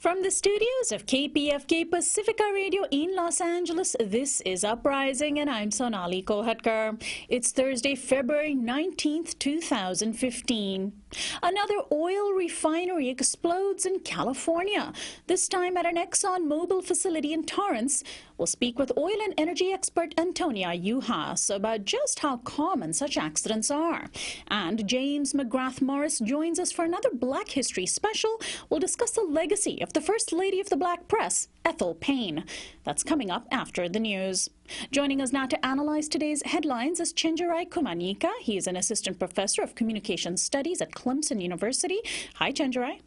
From the studios of KPFK Pacifica Radio in Los Angeles, this is Uprising, and I'm Sonali Kohatkar. It's Thursday, February 19th, 2015. Another oil refinery explodes in California, this time at an Exxon Mobil facility in Torrance. We'll speak with oil and energy expert Antonia Juhasz about just how common such accidents are. And James McGrath Morris joins us for another Black History special. We'll discuss the legacy of the First Lady of the Black Press, Ethel Payne. That's coming up after the news. Joining us now to analyze today's headlines is Chenjerai Kumanyika. He is an assistant professor of communication studies at Clemson University. Hi, Chenjerai.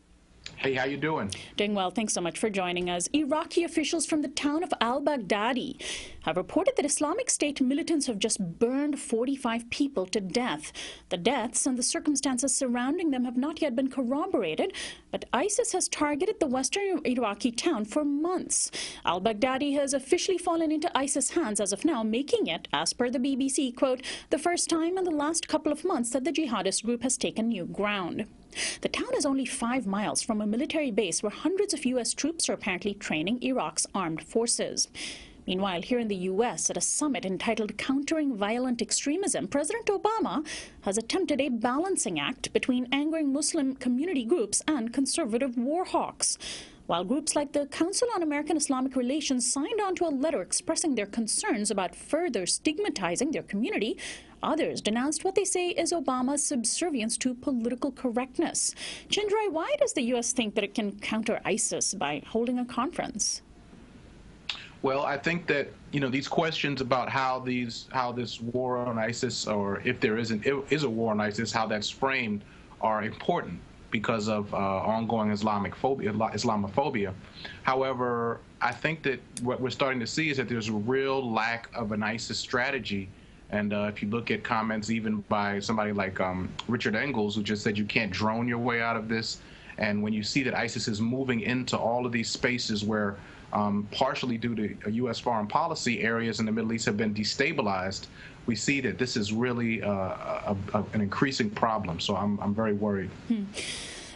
Hey, how you doing? Doing well. Thanks so much for joining us. Iraqi officials from the town of Al-Baghdadi have reported that Islamic State militants have just burned 45 people to death. The deaths and the circumstances surrounding them have not yet been corroborated, but ISIS has targeted the western Iraqi town for months. Al-Baghdadi has officially fallen into ISIS hands as of now, making it, as per the BBC, quote, the first time in the last couple of months that the jihadist group has taken new ground. The town is only 5 miles from a military base where hundreds of U.S. troops are apparently training Iraq's armed forces. Meanwhile, here in the U.S., at a summit entitled Countering Violent Extremism, President Obama has attempted a balancing act between angering Muslim community groups and conservative war hawks. While groups like the Council on American-Islamic Relations signed on to a letter expressing their concerns about further stigmatizing their community, others denounced what they say is Obama's subservience to political correctness. Chenjerai, why does the U.S. think that it can counter ISIS by holding a conference? Well, I think that, these questions about how this war on ISIS, or if there is a war on ISIS, how that's framed, are important because of ongoing Islamophobia. However, I think that what we're starting to see is that there's a real lack of an ISIS strategy. And if you look at comments even by somebody like Richard Engels, who just said you can't drone your way out of this, and when you see that ISIS is moving into all of these spaces where partially due to U.S. foreign policy, areas in the Middle East have been destabilized, we see that this is really an increasing problem. So I'm very worried.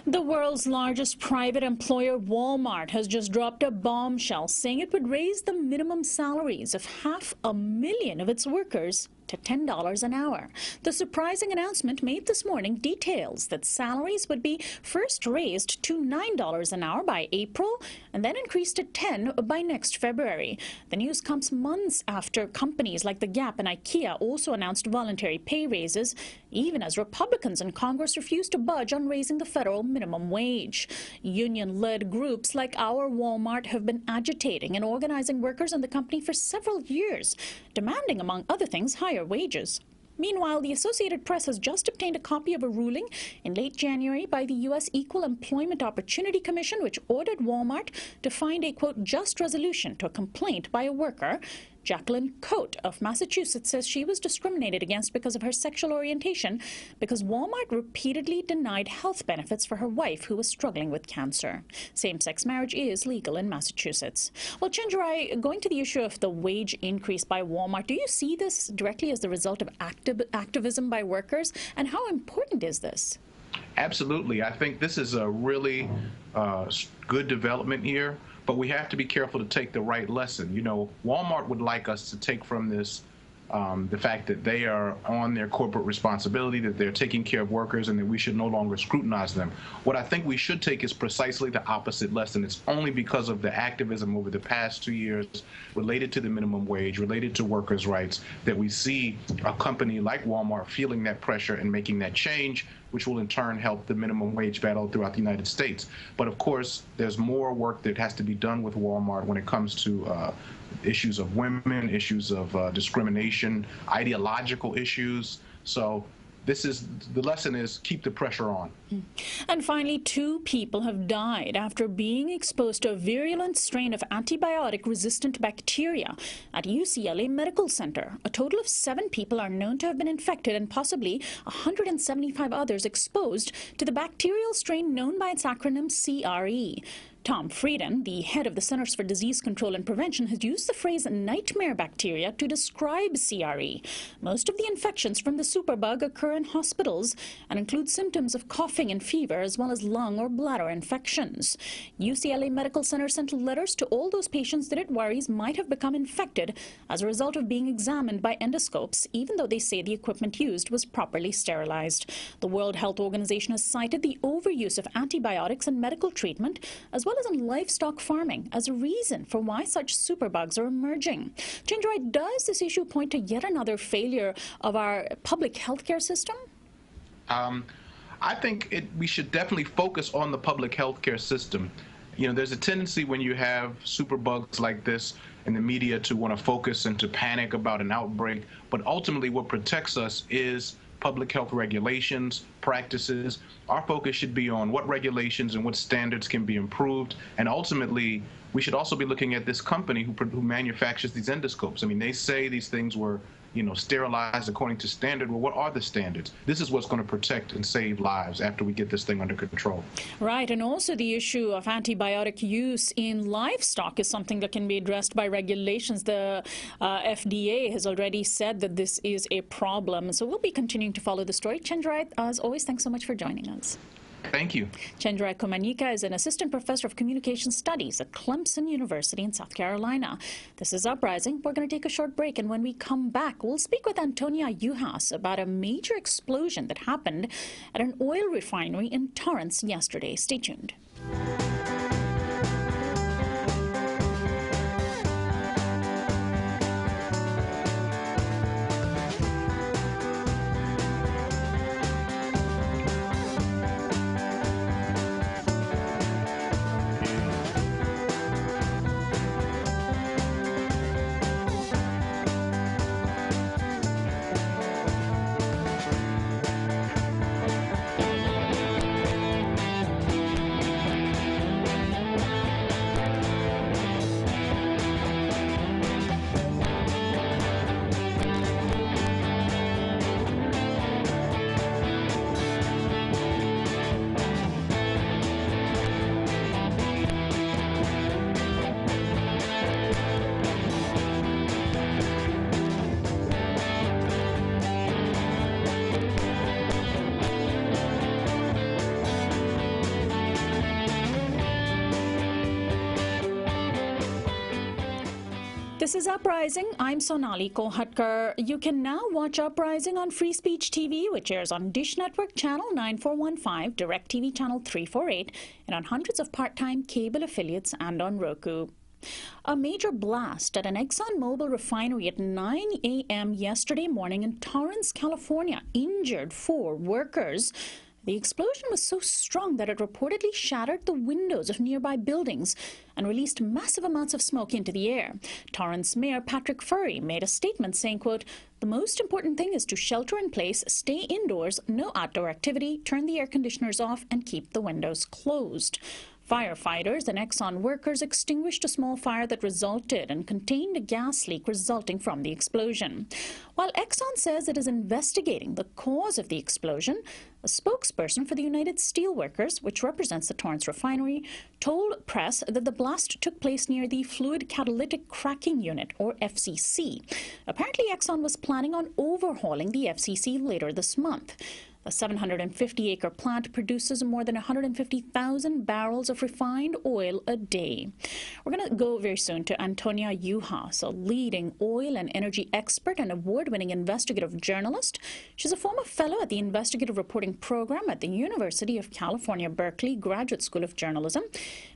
The world's largest private employer, Walmart, has just dropped a bombshell saying it would raise the minimum salaries of 500,000 of its workers to $10 an hour. The surprising announcement made this morning details that salaries would be first raised to $9 an hour by April and then increased to $10 by next February. The news comes months after companies like the Gap and IKEA also announced voluntary pay raises, even as Republicans in Congress refused to budge on raising the federal minimum wage. Union-led groups like Our Walmart have been agitating and organizing workers in the company for several years, demanding, among other things, higher wages. Meanwhile, the Associated Press has just obtained a copy of a ruling in late January by the U.S. Equal Employment Opportunity Commission, which ordered Walmart to find a, quote, just resolution to a complaint by a worker. Jacqueline Coate of Massachusetts says she was discriminated against because of her sexual orientation because Walmart repeatedly denied health benefits for her wife who was struggling with cancer. Same-sex marriage is legal in Massachusetts. Well, Chenjerai, going to the issue of the wage increase by Walmart, do you see this directly as the result of activism by workers? And how important is this? Absolutely. I think this is a really good development here. But we have to be careful to take the right lesson. Walmart would like us to take from this the fact that they are on their corporate responsibility, that they're taking care of workers, and that we should no longer scrutinize them. What I think we should take is precisely the opposite lesson. It's only because of the activism over the past 2 years related to the minimum wage, related to workers' rights, that we see a company like Walmart feeling that pressure and making that change, which will in turn help the minimum wage battle throughout the United States. But of course, there's more work that has to be done with Walmart when it comes to issues of women, issues of discrimination, ideological issues. So the lesson is keep the pressure on. And finally, 2 people have died after being exposed to a virulent strain of antibiotic-resistant bacteria at UCLA Medical Center. A total of 7 people are known to have been infected and possibly 175 others exposed to the bacterial strain known by its acronym CRE. Tom Frieden, the head of the Centers for Disease Control and Prevention, has used the phrase nightmare bacteria to describe CRE. Most of the infections from the superbug occur in hospitals and include symptoms of coughing and fever, as well as lung or bladder infections. UCLA Medical Center sent letters to all those patients that it worries might have become infected as a result of being examined by endoscopes, even though they say the equipment used was properly sterilized. The World Health Organization has cited the overuse of antibiotics in medical treatment, as well as in livestock farming, as a reason for why such superbugs are emerging. Chenjerai, does this issue point to yet another failure of our public healthcare system? I think we should definitely focus on the public healthcare system. You know, there's a tendency when you have superbugs like this in the media to want to focus and to panic about an outbreak, but ultimately what protects us is public health regulations, practices. Our focus should be on what regulations and what standards can be improved, and ultimately we should also be looking at this company who manufactures these endoscopes. I mean, they say these things were, sterilized according to standard. Well, what are the standards? This is what's going to protect and save lives after we get this thing under control. Right, and also the issue of antibiotic use in livestock is something that can be addressed by regulations. The FDA has already said that this is a problem. So we'll be continuing to follow the story. Chenjerai, as always, thanks so much for joining us. Thank you. Chenjerai Kumanyika is an assistant professor of communication studies at Clemson University in South Carolina. This is Uprising. We're going to take a short break, and when we come back, we'll speak with Antonia Juhasz about a major explosion that happened at an oil refinery in Torrance yesterday. Stay tuned. This is Uprising. I'm Sonali Kohatkar. You can now watch Uprising on Free Speech TV, which airs on Dish Network Channel 9415, DirecTV Channel 348, and on hundreds of part-time cable affiliates and on Roku. A major blast at an Exxon Mobil refinery at 9 a.m. yesterday morning in Torrance, California, injured 4 workers. The explosion was so strong that it reportedly shattered the windows of nearby buildings and released massive amounts of smoke into the air. Torrance Mayor Patrick Furry made a statement saying, quote, "The most important thing is to shelter in place, stay indoors, no outdoor activity, turn the air conditioners off, and keep the windows closed." Firefighters and Exxon workers extinguished a small fire that resulted and contained a gas leak resulting from the explosion. While Exxon says it is investigating the cause of the explosion, a spokesperson for the United Steelworkers, which represents the Torrance refinery, told press that the blast took place near the Fluid Catalytic Cracking Unit, or FCC. Apparently, Exxon was planning on overhauling the FCC later this month. The 750-acre plant produces more than 150,000 barrels of refined oil a day. We're going to go very soon to Antonia Juhasz, a leading oil and energy expert and award-winning investigative journalist. She's a former fellow at the Investigative Reporting Program at the University of California, Berkeley Graduate School of Journalism.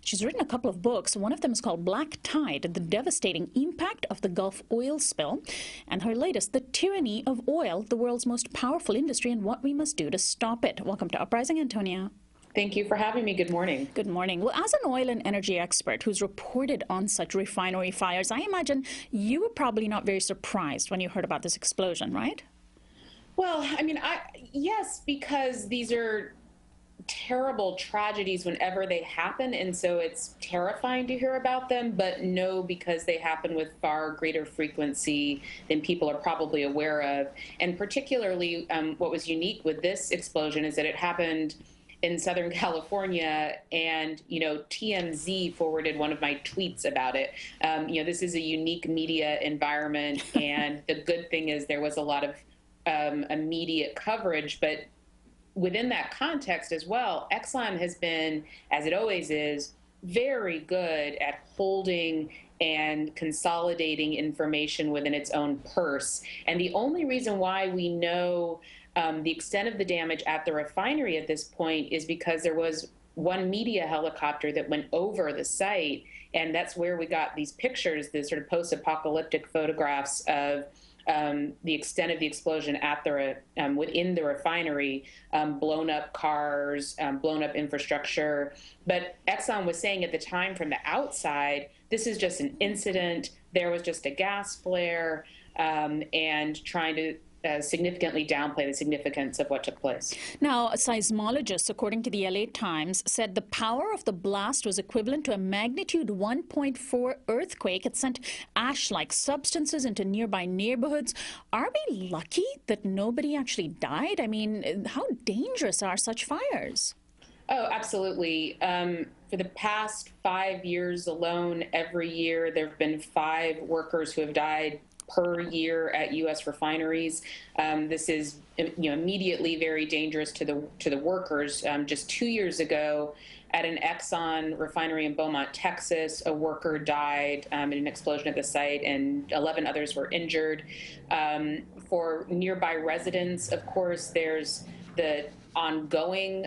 She's written a couple of books. One of them is called Black Tide, The Devastating Impact of the Gulf Oil Spill, and her latest, The Tyranny of Oil, the World's Most Powerful Industry and What We Must Do to Stop It. Welcome to Uprising, Antonia. Thank you for having me. Good morning. Good morning. Well, as an oil and energy expert who's reported on such refinery fires, I imagine you were probably not very surprised when you heard about this explosion, right? Well, I mean, yes, because these are terrible tragedies whenever they happen, and so it's terrifying to hear about them, but no, because they happen with far greater frequency than people are probably aware of. And particularly what was unique with this explosion is that it happened in Southern California, and TMZ forwarded one of my tweets about it. This is a unique media environment, and the good thing is there was a lot of immediate coverage, but within that context as well, Exxon has been, as it always is, very good at holding and consolidating information within its own purse. And the only reason why we know the extent of the damage at the refinery at this point is because there was one media helicopter that went over the site, and that's where we got these pictures, the sort of post-apocalyptic photographs of the extent of the explosion at the within the refinery, blown up cars, blown up infrastructure. But Exxon was saying at the time from the outside, this is just an incident. There was just a gas flare, and trying to significantly downplay the significance of what took place. Now, seismologists, according to the LA Times, said the power of the blast was equivalent to a magnitude 1.4 earthquake. It sent ash-like substances into nearby neighborhoods. Are we lucky that nobody actually died? I mean, how dangerous are such fires? Oh, absolutely. For the past 5 years alone, every year there have been 5 workers who have died per year at U.S. refineries. This is immediately very dangerous to the workers. Just 2 years ago, at an Exxon refinery in Beaumont, Texas, a worker died in an explosion at the site, and 11 others were injured. For nearby residents, of course, there's the ongoing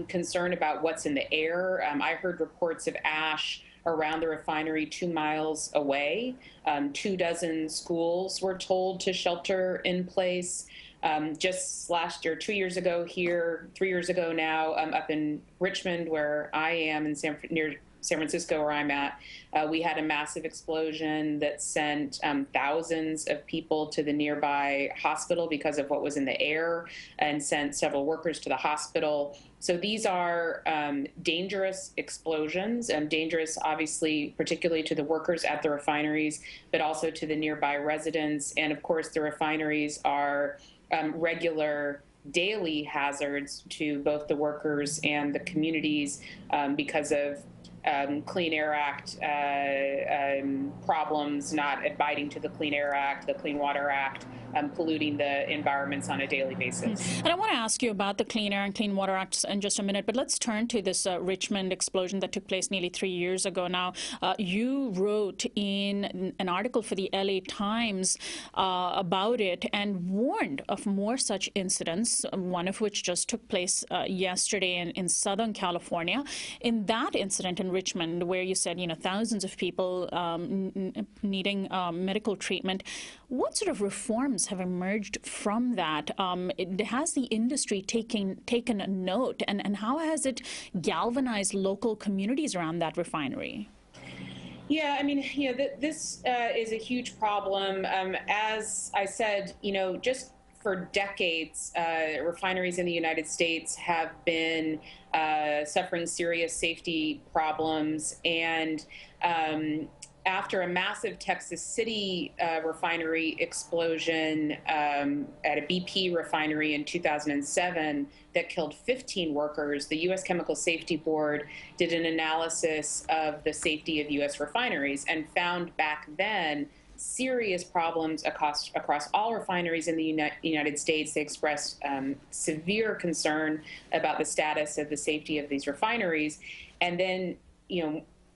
concern about what's in the air. I heard reports of ash around the refinery 2 miles away. 24 schools were told to shelter in place. Just last year, 2 years ago here, 3 years ago now, up in Richmond, where I am, near San Francisco, where I'm at, we had a massive explosion that sent thousands of people to the nearby hospital because of what was in the air, and sent several workers to the hospital. So these are dangerous explosions, dangerous, obviously, particularly to the workers at the refineries, but also to the nearby residents. And of course, the refineries are regular daily hazards to both the workers and the communities because of Clean Air Act problems, not abiding to the Clean Air Act, the Clean Water Act, polluting the environments on a daily basis. And I want to ask you about the Clean Air and Clean Water Acts in just a minute, but let's turn to this Richmond explosion that took place nearly 3 years ago now. You wrote in an article for the LA Times about it and warned of more such incidents, one of which just took place yesterday in Southern California. In that incident in Richmond, where you said, thousands of people needing medical treatment, what sort of reforms have emerged from that? Has the industry taken a note, and how has it galvanized local communities around that refinery? Yeah, I mean, this is a huge problem. As I said, just for decades, refineries in the United States have been suffering serious safety problems. And after a massive Texas City refinery explosion at a BP refinery in 2007 that killed 15 workers, the U.S. Chemical Safety Board did an analysis of the safety of U.S. refineries and found back then serious problems across all refineries in the United States. They expressed severe concern about the status of the safety of these refineries. And then,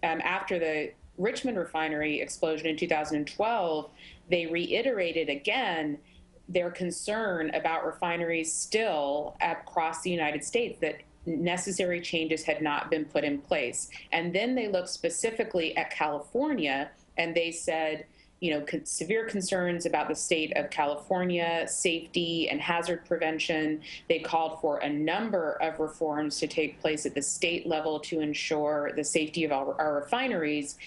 after the Richmond refinery explosion in 2012, they reiterated again their concern about refineries still across the United States, that necessary changes had not been put in place. And then they looked specifically at California, and they said, severe concerns about the state of California, safety and hazard prevention. They called for a number of reforms to take place at the state level to ensure the safety of our refineries.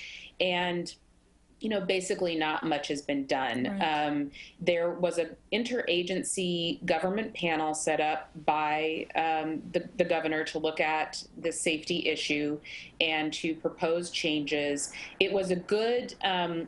And basically not much has been done. Right. There was an interagency government panel set up by the governor to look at the safety issue and to propose changes. It was a good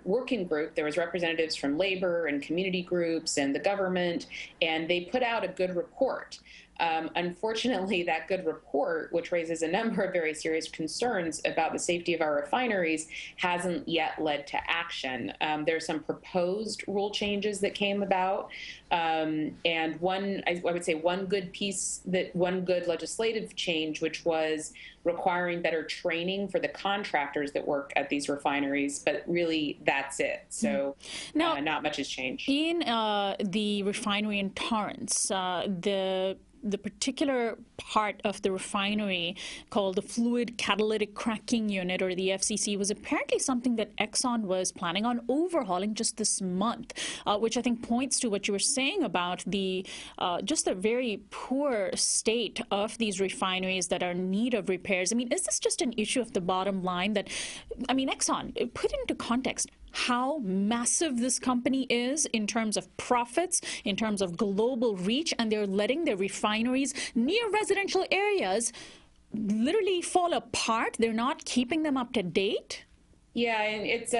working group. There was representatives from labor and community groups and the government, and they put out a good report. Unfortunately, that good report, which raises a number of very serious concerns about the safety of our refineries, hasn't yet led to action. There's some proposed rule changes that came about, and I would say one good legislative change, which was requiring better training for the contractors that work at these refineries, but really that's it. So now, not much has changed. In the refinery in Torrance, the particular part of the refinery called the Fluid Catalytic Cracking Unit, or the FCC, was apparently something that Exxon was planning on overhauling just this month, which I think points to what you were saying about the just the very poor state of these refineries that are in need of repairs. I mean, is this just an issue of the bottom line that, I mean, Exxon, put it into context, how massive this company is in terms of profits, in terms of global reach, and they're letting their refineries near residential areas literally fall apart. They're not keeping them up to date. Yeah, and it's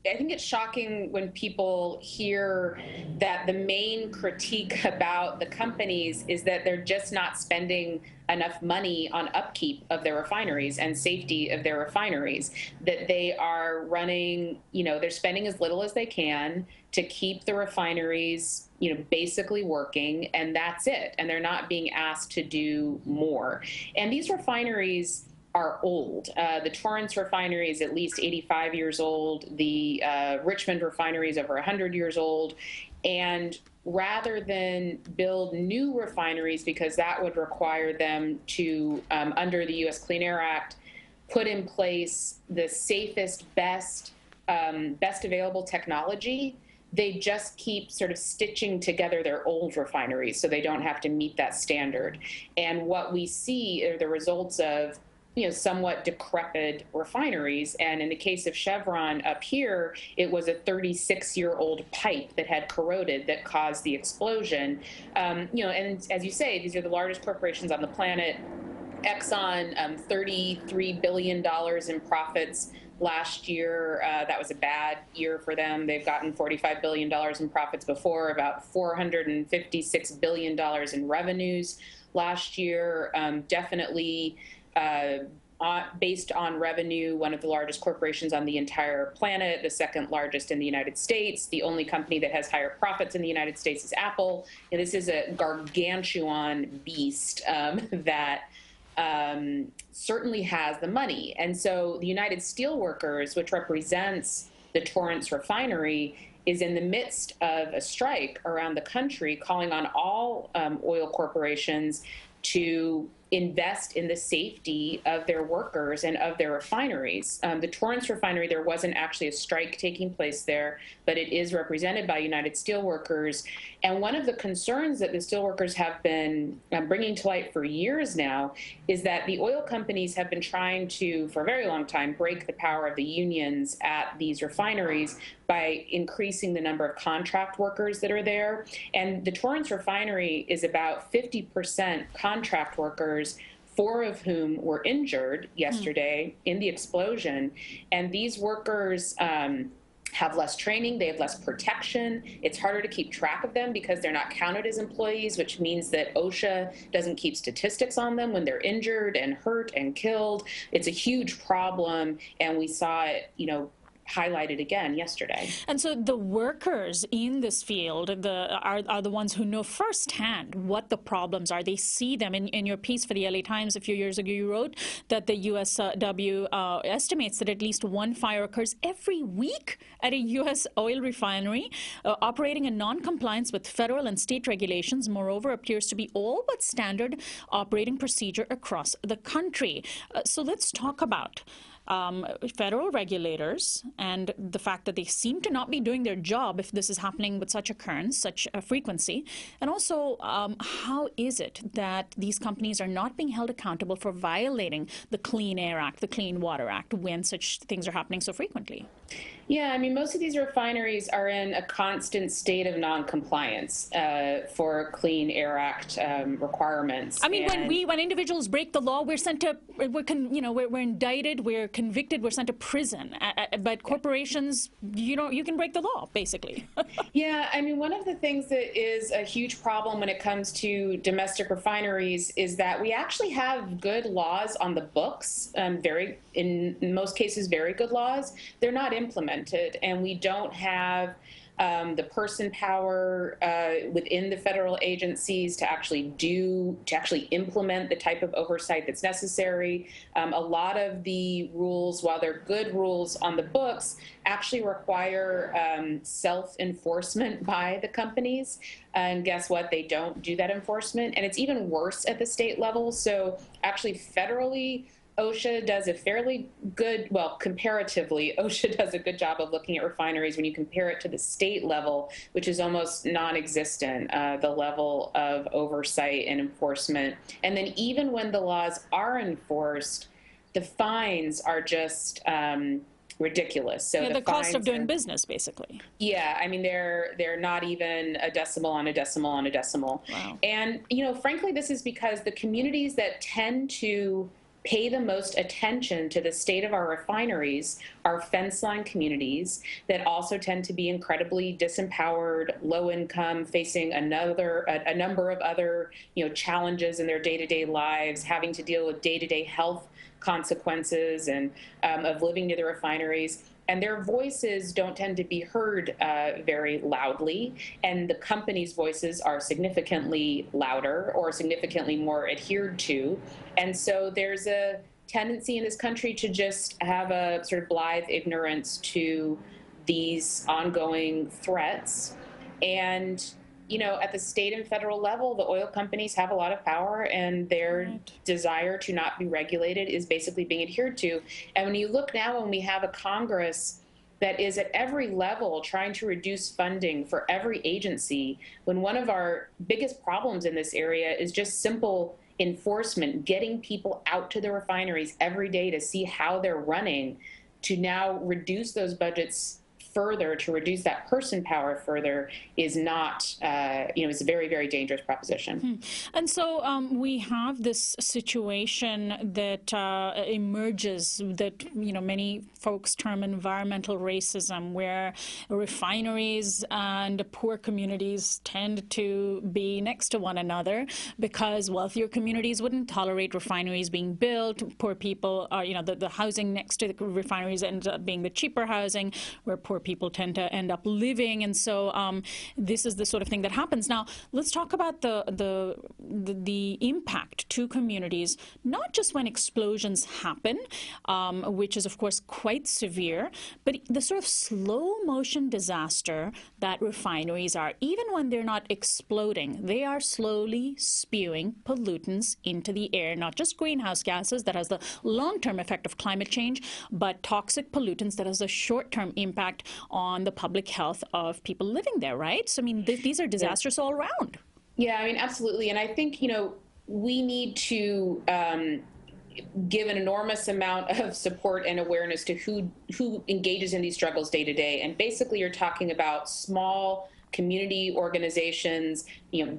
I think it's shocking when people hear that the main critique about the companies is that they're just not spending enough money on upkeep of their refineries and safety of their refineries, that they are running, they're spending as little as they can to keep the refineries, basically working, and that's it. And they're not being asked to do more. And these refineries are old. The Torrance refinery is at least 85 years old. The Richmond refinery is over 100 years old. And rather than build new refineries, because that would require them to, under the U.S. Clean Air Act, put in place the safest, best available technology, they just keep sort of stitching together their old refineries so they don't have to meet that standard. And what we see are the results of somewhat decrepit refineries. And in the case of Chevron up here, it was a 36-year-old pipe that had corroded that caused the explosion. And as you say, these are the largest corporations on the planet. Exxon, $33 billion in profits last year. That was a bad year for them. They've gotten $45 billion in profits before, about $456 billion in revenues last year. Definitely based on revenue, one of the largest corporations on the entire planet, the second largest in the United States. The only company that has higher profits in the United States is Apple. And this is a gargantuan beast that certainly has the money. And so the United Steelworkers, which represents the Torrance refinery, is in the midst of a strike around the country, calling on all oil corporations to invest in the safety of their workers and of their refineries. The Torrance refinery, there wasn't actually a strike taking place there, but it is represented by United Steelworkers. And one of the concerns that the steelworkers have been bringing to light for years now is that the oil companies have been trying to, for a very long time, break the power of the unions at these refineries by increasing the number of contract workers that are there. And the Torrance refinery is about 50% contract workers, 4 of whom were injured yesterday in the explosion. And these workers have less training, they have less protection. It's harder to keep track of them because they're not counted as employees, which means that OSHA doesn't keep statistics on them when they're injured and hurt and killed. It's a huge problem, and we saw it, highlighted again yesterday. And so the workers in this field are the ones who know firsthand what the problems are. They see them. In your piece for the LA Times a few years ago, you wrote that the USW estimates that at least one fire occurs every week at a U.S. oil refinery, operating in non-compliance with federal and state regulations. Moreover, appears to be all but standard operating procedure across the country. So let's talk about federal regulators and the fact that they seem to not be doing their job if this is happening with such occurrence, such a frequency. And also, how is it that these companies are not being held accountable for violating the Clean Air Act, the Clean Water Act, when such things are happening so frequently? Yeah, I mean, most of these refineries are in a constant state of noncompliance for Clean Air Act requirements. I mean, when individuals break the law, we're sent to we're indicted, we're convicted, we're sent to prison. But corporations, you can break the law basically. Yeah, I mean, one of the things that is a huge problem when it comes to domestic refineries is that we actually have good laws on the books, in most cases, very good laws. They're not implemented, and we don't have the person power within the federal agencies to actually implement the type of oversight that's necessary. A lot of the rules, while they're good rules on the books, actually require self-enforcement by the companies. And guess what? They don't do that enforcement. And it's even worse at the state level. So actually federally, OSHA does a fairly good, well, comparatively, OSHA does a good job of looking at refineries when you compare it to the state level, which is almost non-existent, the level of oversight and enforcement. And then even when the laws are enforced, the fines are just ridiculous. So the cost of doing business, basically. Yeah, I mean, they're not even a decimal on a decimal on a decimal. Wow. And, frankly, this is because the communities that tend to pay the most attention to the state of our refineries are fence line communities that also tend to be incredibly disempowered, low income, facing a number of other challenges in their day-to-day lives, having to deal with day-to-day health consequences and of living near the refineries. And their voices don't tend to be heard very loudly, and the companies' voices are significantly louder or significantly more adhered to. And so there's a tendency in this country to just have a sort of blithe ignorance to these ongoing threats. And at the state and federal level, the oil companies have a lot of power, and their desire to not be regulated is basically being adhered to. And when you look now, when we have a Congress that is at every level trying to reduce funding for every agency, when one of our biggest problems in this area is just simple enforcement, getting people out to the refineries every day to see how they're running, to now reduce those budgets further, to reduce that person power further, is not, it's a very, very dangerous proposition. And so we have this situation that emerges that, many folks term environmental racism, where refineries and poor communities tend to be next to one another because wealthier communities wouldn't tolerate refineries being built. Poor people are, the housing next to the refineries ends up being the cheaper housing, where poor people tend to end up living. And so this is the sort of thing that happens. Now, let's talk about the impact to communities, not just when explosions happen, which is, of course, quite severe, but the sort of slow motion disaster that refineries are. Even when they're not exploding, they are slowly spewing pollutants into the air, not just greenhouse gases that has the long-term effect of climate change, but toxic pollutants that has a short-term impact on the public health of people living there, right? So, I mean, these are disasters all around. Yeah, I mean, absolutely. And I think, we need to give an enormous amount of support and awareness to who engages in these struggles day to day. And basically, you're talking about small community organizations,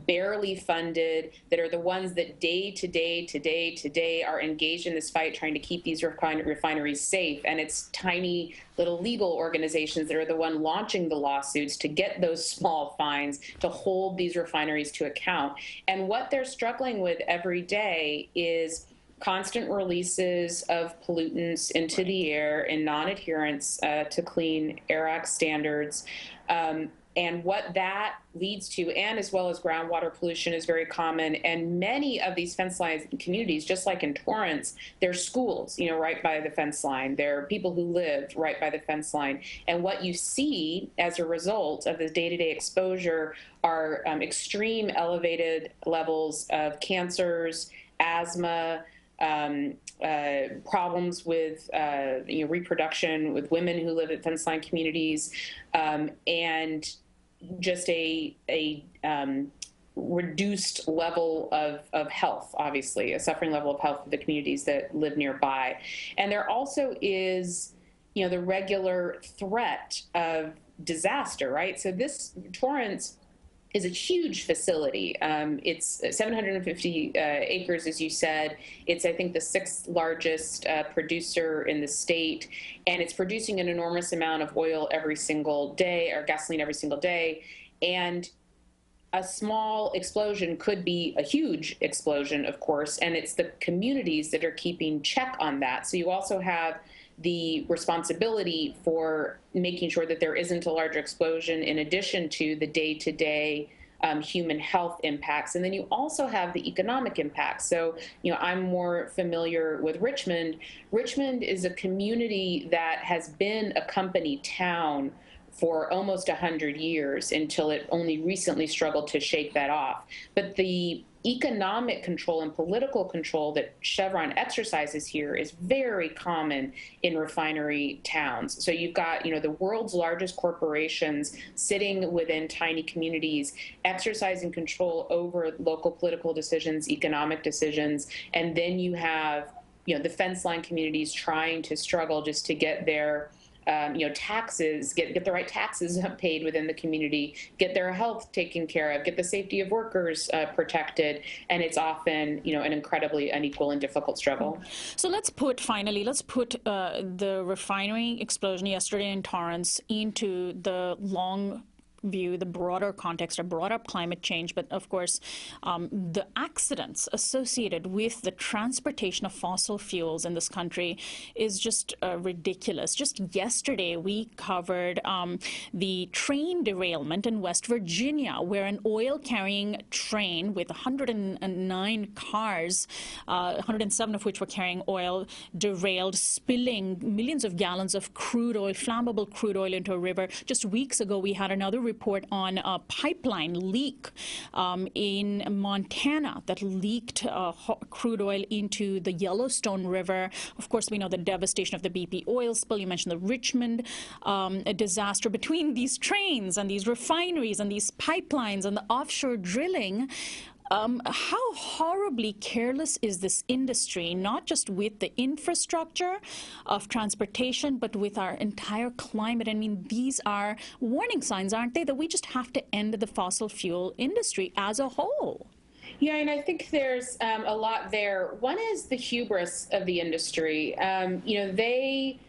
barely funded, that are the ones that day to day are engaged in this fight trying to keep these refineries safe. And it's tiny little legal organizations that are the one launching the lawsuits to get those small fines to hold these refineries to account. And what they're struggling with every day is constant releases of pollutants into the air in non-adherence to Clean Air Act standards. And what that leads to, and as well as groundwater pollution, is very common. And many of these fence line communities, just like in Torrance, there's schools, right by the fence line. There are people who live right by the fence line. And what you see as a result of the day-to-day exposure are extreme elevated levels of cancers, asthma, problems with reproduction with women who live at fence line communities, and just a reduced level of health, obviously, a suffering level of health for the communities that live nearby. And there also is, the regular threat of disaster, right? So this Torrance is a huge facility. It's 750 acres, as you said. It's, I think, the sixth largest producer in the state, and it's producing an enormous amount of oil every single day, or gasoline every single day. And a small explosion could be a huge explosion, of course, and it's the communities that are keeping check on that. So you also have the responsibility for making sure that there isn't a large explosion in addition to the day-to-day human health impacts. And then you also have the economic impacts. So, I'm more familiar with Richmond. Richmond is a community that has been a company town for almost 100 years until it only recently struggled to shake that off. But the economic control and political control that Chevron exercises here is very common in refinery towns. So you've got, the world's largest corporations sitting within tiny communities, exercising control over local political decisions, economic decisions, and then you have, the fence line communities trying to struggle just to get their taxes, get the right taxes paid within the community, get their health taken care of, get the safety of workers protected, and it's often, an incredibly unequal and difficult struggle. So let's put the refinery explosion yesterday in Torrance into the long view, the broader context. I brought up climate change, but of course, the accidents associated with the transportation of fossil fuels in this country is just ridiculous. Just yesterday, we covered the train derailment in West Virginia, where an oil-carrying train with 109 cars, 107 of which were carrying oil, derailed, spilling millions of gallons of crude oil, flammable crude oil, into a river. Just weeks ago, we had another report on a pipeline leak in Montana that leaked crude oil into the Yellowstone River. Of course, we know the devastation of the BP oil spill. You mentioned the Richmond disaster. Between these trains and these refineries and these pipelines and the offshore drilling, how horribly careless is this industry, not just with the infrastructure of transportation, but with our entire climate? I mean, these are warning signs, aren't they, that we just have to end the fossil fuel industry as a whole? Yeah, and I think there's a lot there. One is the hubris of the industry. They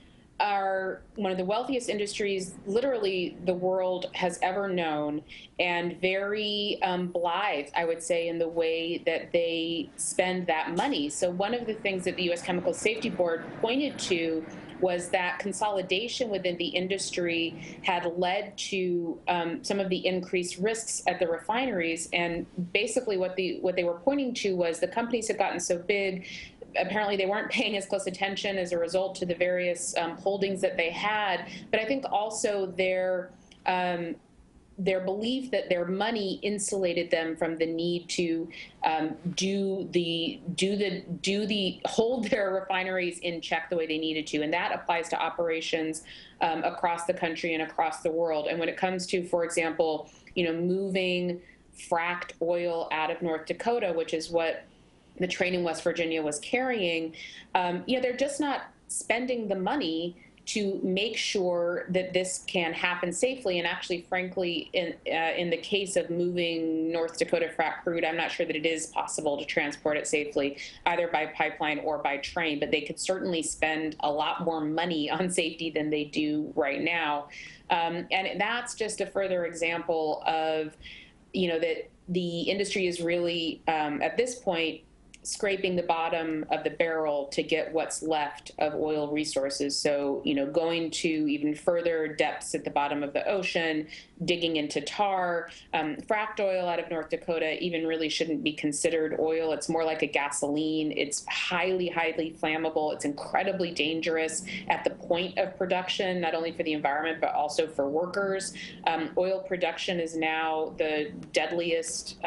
are one of the wealthiest industries literally the world has ever known, and very blithe, I would say, in the way that they spend that money. So one of the things that the U.S. Chemical Safety Board pointed to was that consolidation within the industry had led to some of the increased risks at the refineries. And basically what they were pointing to was the companies had gotten so big, apparently they weren't paying as close attention as a result to the various holdings that they had. But I think also their belief that their money insulated them from the need to hold their refineries in check the way they needed to, and that applies to operations across the country and across the world. And when it comes to, for example, moving fracked oil out of North Dakota, which is what the train in West Virginia was carrying, they're just not spending the money to make sure that this can happen safely. And actually, frankly, in the case of moving North Dakota frack crude, I'm not sure that it is possible to transport it safely, either by pipeline or by train, but they could certainly spend a lot more money on safety than they do right now. And that's just a further example of, that the industry is really, at this point, scraping the bottom of the barrel to get what's left of oil resources. So, going to even further depths at the bottom of the ocean, digging into tar. Fracked oil out of North Dakota even really shouldn't be considered oil. It's more like a gasoline. It's highly, highly flammable. It's incredibly dangerous at the point of production, not only for the environment, but also for workers. Oil production is now the deadliest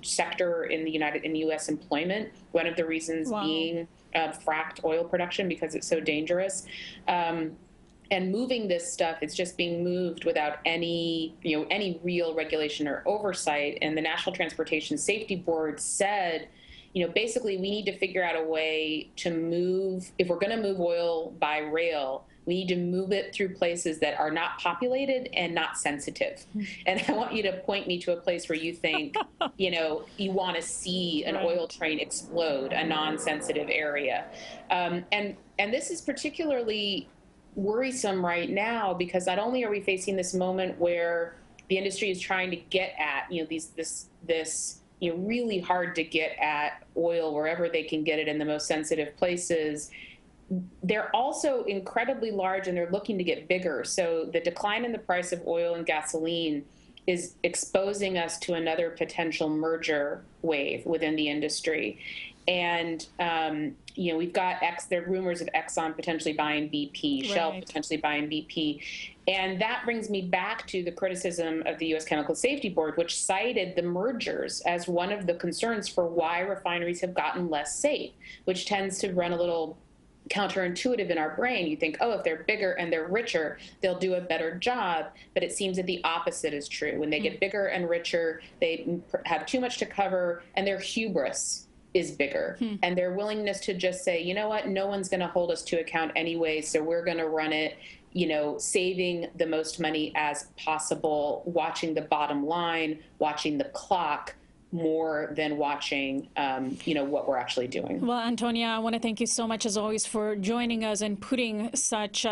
sector in the U.S. employment. One of the reasons being fracked oil production, because it's so dangerous. And moving this stuff, it's just being moved without any real regulation or oversight. And the National Transportation Safety Board said, basically we need to figure out a way to move, if we're going to move oil by rail, We need to move it through places that are not populated and not sensitive. And I want you to point me to a place where you think, you want to see an oil train explode, a non-sensitive area. And this is particularly worrisome right now because not only are we facing this moment where the industry is trying to get at, this really hard to get at oil wherever they can get it in the most sensitive places. They're also incredibly large and they're looking to get bigger. So the decline in the price of oil and gasoline is exposing us to another potential merger wave within the industry. And, we've got there are rumors of Exxon potentially buying BP, Shell potentially buying BP. And that brings me back to the criticism of the U.S. Chemical Safety Board, which cited the mergers as one of the concerns for why refineries have gotten less safe, which tends to run a little counterintuitive in our brain. You think, if they're bigger and they're richer, they'll do a better job. But it seems that the opposite is true. When they get bigger and richer, they have too much to cover, and their hubris is bigger. And their willingness to just say, you know what, no one's going to hold us to account anyway, so we're going to run it, saving the most money as possible, watching the bottom line, watching the clock, more than watching, what we're actually doing. Well, Antonia, I want to thank you so much, as always, for joining us and putting such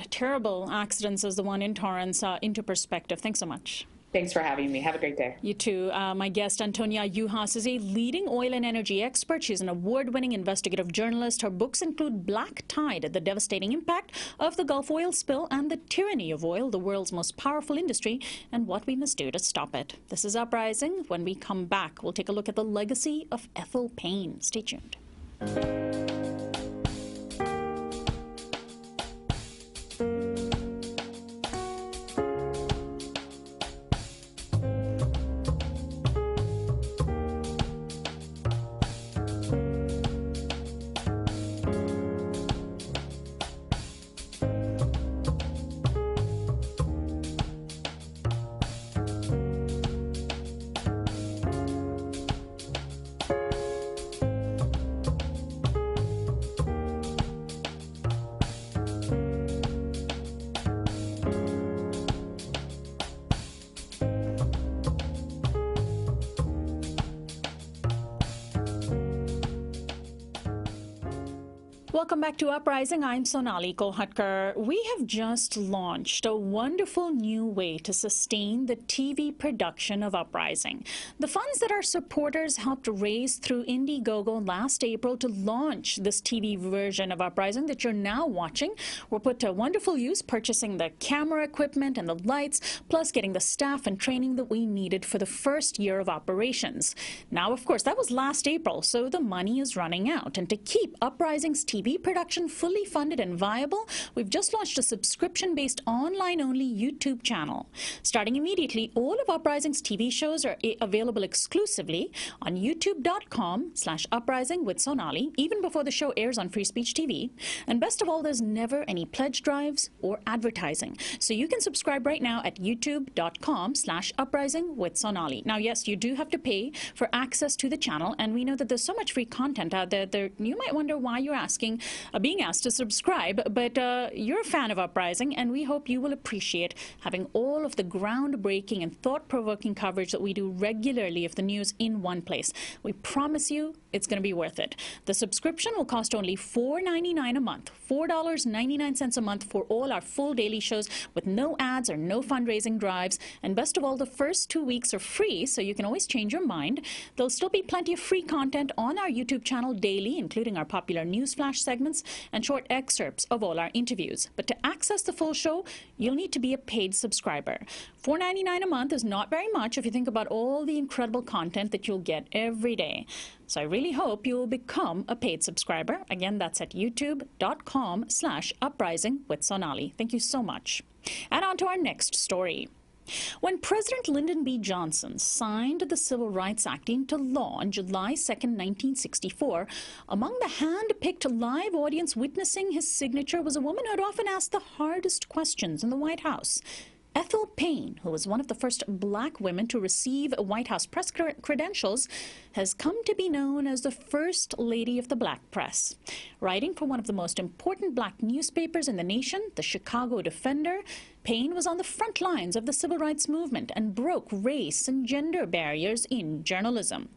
terrible accidents as the one in Torrance into perspective. Thanks so much. Thanks for having me. Have a great day. You too. My guest, Antonia Juhasz, is a leading oil and energy expert. She's an award-winning investigative journalist. Her books include Black Tide, The Devastating Impact of the Gulf Oil Spill, and The Tyranny of Oil, the world's most powerful industry, and what we must do to stop it. This is Uprising. When we come back, we'll take a look at the legacy of Ethel Payne. Stay tuned. Welcome back to Uprising. I'm Sonali Kolhatkar. We have just launched a wonderful new way to sustain the TV production of Uprising. The funds that our supporters helped raise through Indiegogo last April to launch this TV version of Uprising that you're now watching were put to wonderful use, purchasing the camera equipment and the lights, plus getting the staff and training that we needed for the first year of operations. Now, of course, that was last April, so the money is running out. And to keep Uprising's TV production fully funded and viable, we've just launched a subscription-based online-only YouTube channel. Starting immediately, all of Uprising's TV shows are available exclusively on youtube.com/uprising with Sonali, even before the show airs on Free Speech TV. And best of all, there's never any pledge drives or advertising. So you can subscribe right now at youtube.com/uprising with Sonali. Now, yes, you do have to pay for access to the channel, and we know that there's so much free content out there. You might wonder why you're being asked to subscribe, but you're a fan of Uprising, and we hope you will appreciate having all of the groundbreaking and thought-provoking coverage that we do regularly of the news in one place. We promise you it's going to be worth it. The subscription will cost only $4.99 a month, $4.99 a month for all our full daily shows with no ads or no fundraising drives. And best of all, the first 2 weeks are free, so you can always change your mind. There'll still be plenty of free content on our YouTube channel daily, including our popular news flash segments and short excerpts of all our interviews. But to access the full show, you'll need to be a paid subscriber. $4.99 a month is not very much if you think about all the incredible content that you'll get every day. So I really hope you will become a paid subscriber. Again, that's at youtube.com/uprising with Sonali. Thank you so much. And on to our next story. When President Lyndon B. Johnson signed the Civil Rights Act into law on July 2nd, 1964, among the hand-picked live audience witnessing his signature was a woman who had often asked the hardest questions in the White House. Ethel Payne, who was one of the first black women to receive White House press credentials, has come to be known as the First Lady of the Black Press. Writing for one of the most important black newspapers in the nation, the Chicago Defender, Payne was on the front lines of the civil rights movement and broke race and gender barriers in journalism.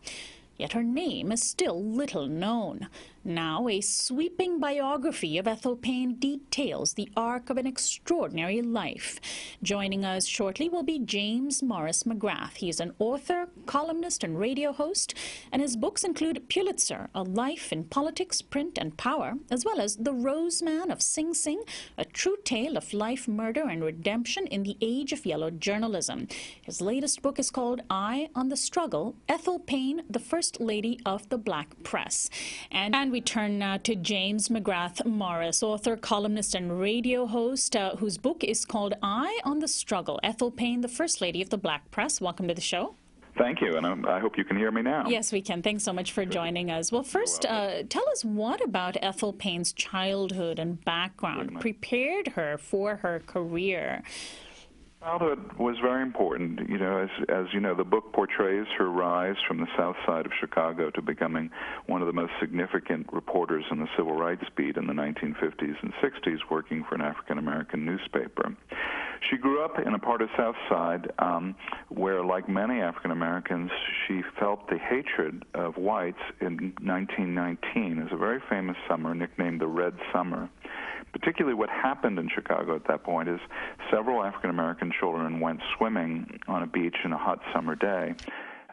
Yet her name is still little known. Now, a sweeping biography of Ethel Payne details the arc of an extraordinary life. Joining us shortly will be James Morris McGrath. He is an author, columnist, and radio host, and his books include Pulitzer, A Life in Politics, Print, and Power, as well as The Rose Man of Sing Sing, a true tale of life, murder, and redemption in the age of yellow journalism. His latest book is called Eye on the Struggle, Ethel Payne, the First Lady of the Black Press. And we turn now to James McGrath Morris, author, columnist, and radio host, whose book is called Eye on the Struggle, Ethel Payne, the First Lady of the Black Press. Welcome to the show. Thank you, and I hope you can hear me now. Yes, we can. Thanks so much for joining us. Well, first, tell us what about Ethel Payne's childhood and background prepared her for her career? Childhood was very important. You know, as you know, the book portrays her rise from the south side of Chicago to becoming one of the most significant reporters in the civil rights beat in the 1950s and 60s, working for an African-American newspaper. She grew up in a part of South Side where, like many African-Americans, she felt the hatred of whites in 1919. It was a very famous summer nicknamed the Red Summer. Particularly what happened in Chicago at that point is several African-American children went swimming on a beach in a hot summer day.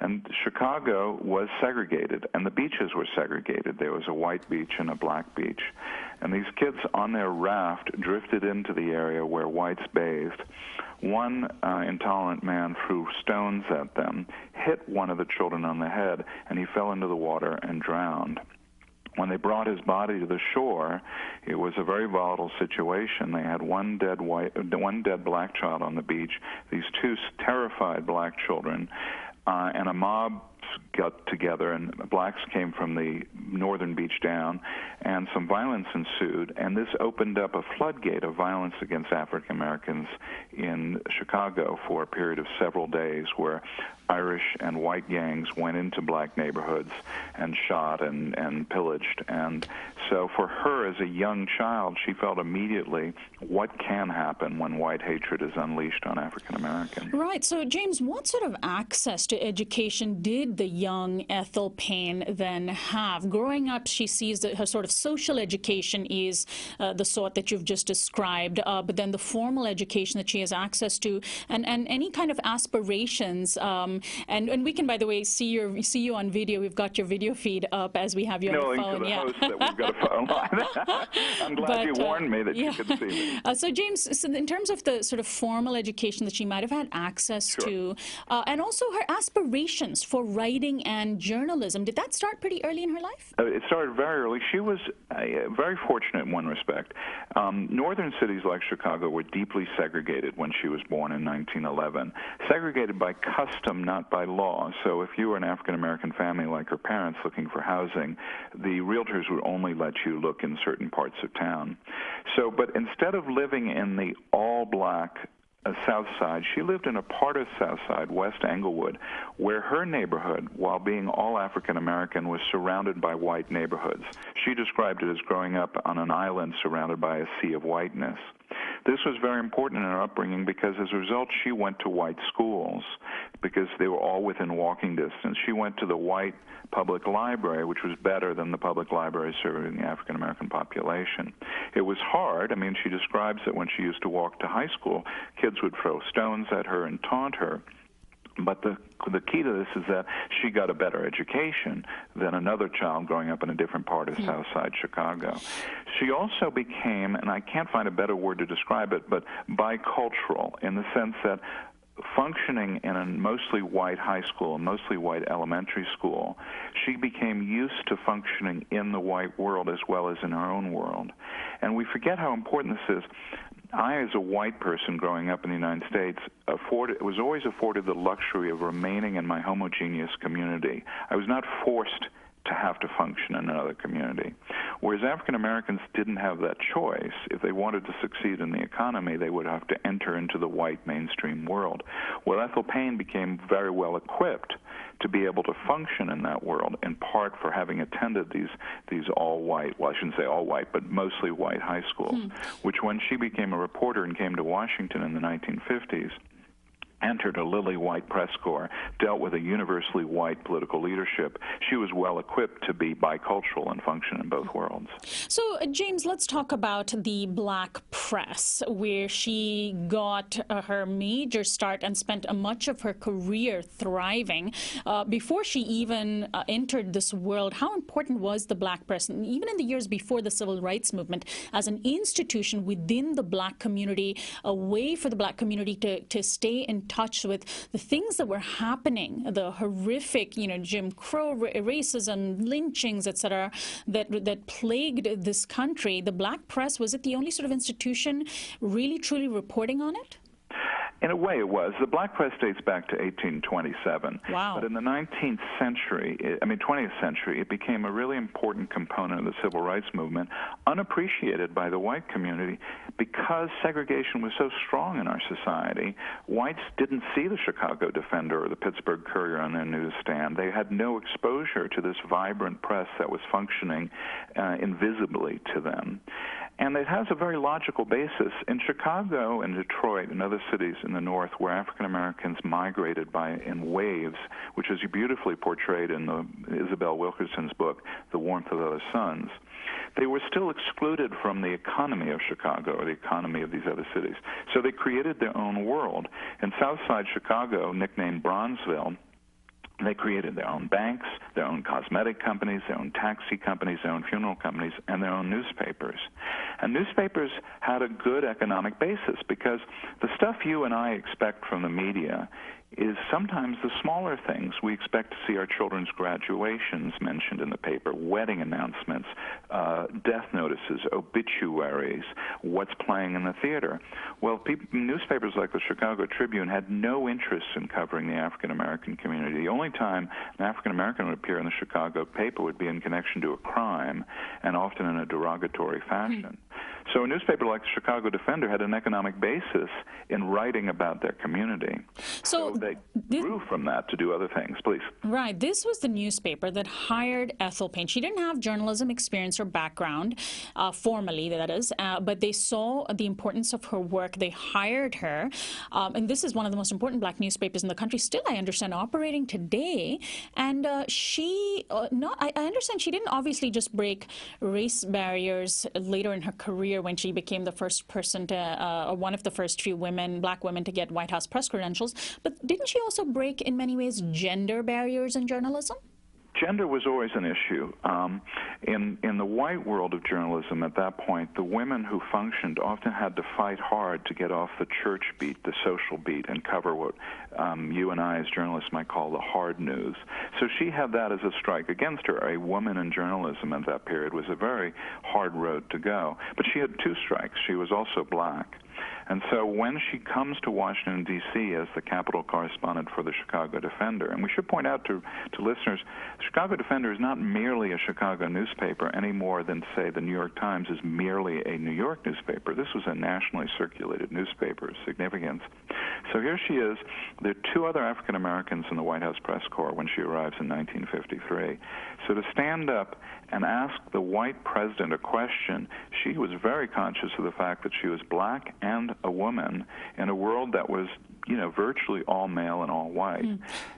And Chicago was segregated, and the beaches were segregated. There was a white beach and a black beach. And these kids on their raft drifted into the area where whites bathed. One intolerant man threw stones at them, hit one of the children on the head, and he fell into the water and drowned. When they brought his body to the shore, it was a very volatile situation. They had one dead black child on the beach, these two terrified black children, and a mob got together, and blacks came from the northern beach down, and some violence ensued, and this opened up a floodgate of violence against African Americans in Chicago for a period of several days, where Irish and white gangs went into black neighborhoods and shot and pillaged. And so for her as a young child, she felt immediately what can happen when white hatred is unleashed on African Americans. Right. So, James, what sort of access to education did the young Ethel Payne then have? Growing up, she sees that her sort of social education is the sort that you've just described, but then the formal education that she has access to, and any kind of aspirations. And we can, by the way, see you on video. We've got your video feed up as we have you on the phone. To the host that we've got a phone line. I'm glad you warned me that you could see me. So, James, so in terms of the sort of formal education that she might have had access to, and also her aspirations for writing and journalism, did that start pretty early in her life? It started very early. She was very fortunate in one respect. Northern cities like Chicago were deeply segregated when she was born in 1911, segregated by custom, not by law. So if you were an African-American family like her parents looking for housing, the realtors would only let you look in certain parts of town. So, but instead of living in the all-black South Side, she lived in a part of South Side, West Englewood, where her neighborhood, while being all African-American, was surrounded by white neighborhoods. She described it as growing up on an island surrounded by a sea of whiteness. This was very important in her upbringing because, as a result, she went to white schools because they were all within walking distance. She went to the white public library, which was better than the public library serving the African-American population. It was hard. I mean, she describes that when she used to walk to high school, kids would throw stones at her and taunt her. But the key to this is that she got a better education than another child growing up in a different part of South Side Chicago. She also became, and I can't find a better word to describe it, but bicultural, in the sense that functioning in a mostly white high school, mostly white elementary school, she became used to functioning in the white world as well as in her own world. And we forget how important this is. I, as a white person growing up in the United States, was always afforded the luxury of remaining in my homogeneous community. I was not forced to have to function in another community. Whereas African Americans didn't have that choice. If they wanted to succeed in the economy, they would have to enter into the white mainstream world. Well, Ethel Payne became very well equipped to be able to function in that world, in part for having attended these all-white, well, I shouldn't say all-white, but mostly white high schools, which when she became a reporter and came to Washington in the 1950s, entered a lily white press corps, dealt with a universally white political leadership. She was well equipped to be bicultural and function in both worlds. So, James, let's talk about the black press, where she got her major start and spent much of her career thriving. Before she even entered this world, how important was the black press, and even in the years before the civil rights movement, as an institution within the black community, a way for the black community to stay in touch with the things that were happening, the horrific, Jim Crow, racism, lynchings, etc., that plagued this country? The black press, was it the only sort of institution really truly reporting on it? In a way, it was. The black press dates back to 1827. Wow. But in the 20th century, it became a really important component of the civil rights movement, unappreciated by the white community because segregation was so strong in our society. Whites didn't see the Chicago Defender or the Pittsburgh Courier on their newsstand. They had no exposure to this vibrant press that was functioning invisibly to them. And it has a very logical basis. In Chicago and Detroit and other cities in the North where African Americans migrated in waves, which is beautifully portrayed in Isabel Wilkerson's book, The Warmth of Other Suns, they were still excluded from the economy of Chicago or the economy of these other cities. So they created their own world. In Southside Chicago, nicknamed Bronzeville, they created their own banks, their own cosmetic companies, their own taxi companies, their own funeral companies, and their own newspapers. And newspapers had a good economic basis because the stuff you and I expect from the media is sometimes the smaller things. We expect to see our children's graduations mentioned in the paper, wedding announcements, death notices, obituaries, what's playing in the theater. Well, newspapers like the Chicago Tribune had no interest in covering the African-American community. The only time an African-American would appear in the Chicago paper would be in connection to a crime, and often in a derogatory fashion. So a newspaper like the Chicago Defender had an economic basis in writing about their community. So they grew from that to do other things. Please. Right. This was the newspaper that hired Ethel Payne. She didn't have journalism experience or background, formally, that is, but they saw the importance of her work. They hired her. And this is one of the most important black newspapers in the country, still, I understand, operating today. And I understand she didn't obviously just break race barriers later in her career when she became the first person to, one of the first few black women to get White House press credentials. But didn't she also break, in many ways, gender barriers in journalism? Gender was always an issue. In the white world of journalism at that point, the women who functioned often had to fight hard to get off the church beat, the social beat, and cover what you and I as journalists might call the hard news. So she had that as a strike against her. A woman in journalism at that period was a very hard road to go. But she had two strikes. She was also black. And so when she comes to Washington, D.C. as the Capitol correspondent for the Chicago Defender, and we should point out to listeners, the Chicago Defender is not merely a Chicago newspaper any more than, say, the New York Times is merely a New York newspaper. This was a nationally circulated newspaper of significance. So here she is. There are two other African Americans in the White House press corps when she arrives in 1953. So to stand up and ask the white president a question, she was very conscious of the fact that she was black and a woman in a world that was, virtually all male and all white.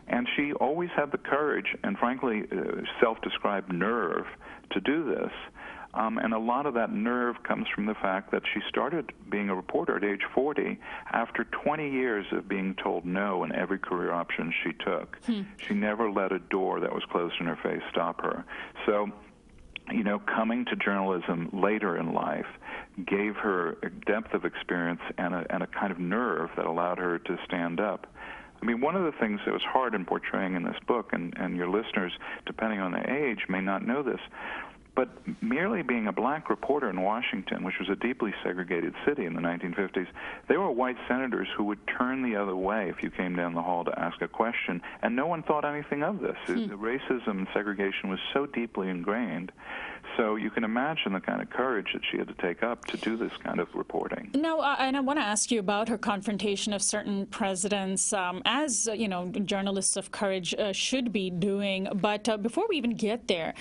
And she always had the courage and, frankly, self-described nerve to do this. And a lot of that nerve comes from the fact that she started being a reporter at age 40 after 20 years of being told no in every career option she took. She never let a door that was closed in her face stop her. So, coming to journalism later in life gave her a depth of experience and a kind of nerve that allowed her to stand up. I mean, one of the things that was hard in portraying in this book, and your listeners, depending on their age, may not know this, but merely being a black reporter in Washington, which was a deeply segregated city in the 1950s, there were white senators who would turn the other way if you came down the hall to ask a question, and no one thought anything of this. The racism and segregation was so deeply ingrained. So you can imagine the kind of courage that she had to take up to do this kind of reporting. Now, and I want to ask you about her confrontation of certain presidents, as journalists of courage should be doing. But before we even get there,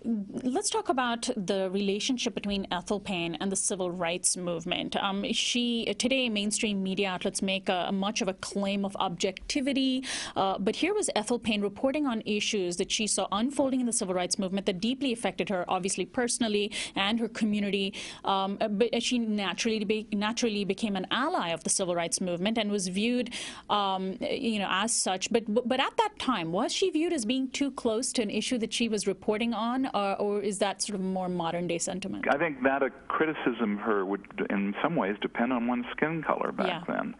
let's talk about the relationship between Ethel Payne and the civil rights movement. Today, mainstream media outlets make much of a claim of objectivity, but here was Ethel Payne reporting on issues that she saw unfolding in the civil rights movement that deeply affected her, obviously personally, and her community. But she naturally became an ally of the civil rights movement and was viewed, as such. But at that time, was she viewed as being too close to an issue that she was reporting on, or is that sort of more modern day sentiment? I think that a criticism of her would, in some ways, depend on one's skin color back then.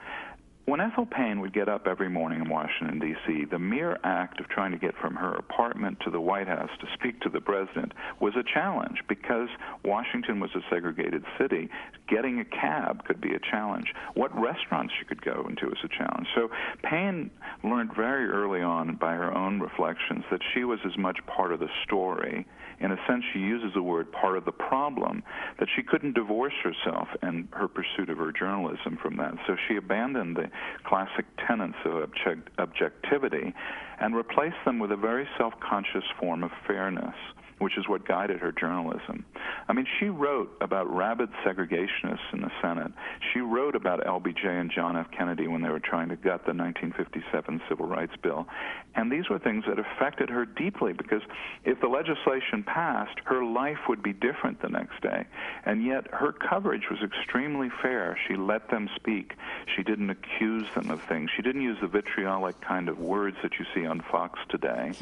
When Ethel Payne would get up every morning in Washington, D.C., the mere act of trying to get from her apartment to the White House to speak to the president was a challenge because Washington was a segregated city. Getting a cab could be a challenge. What restaurants she could go into was a challenge. So Payne learned very early on by her own reflections that she was as much part of the story. In a sense, she uses the word part of the problem, that she couldn't divorce herself and her pursuit of her journalism from that. So she abandoned the classic tenets of objectivity and replaced them with a very self-conscious form of fairness, which is what guided her journalism. I mean, she wrote about rabid segregationists in the Senate. She wrote about LBJ and John F. Kennedy when they were trying to gut the 1957 Civil Rights Bill. And these were things that affected her deeply because if the legislation passed, her life would be different the next day. And yet her coverage was extremely fair. She let them speak. She didn't accuse them of things. She didn't use the vitriolic kind of words that you see on Fox today.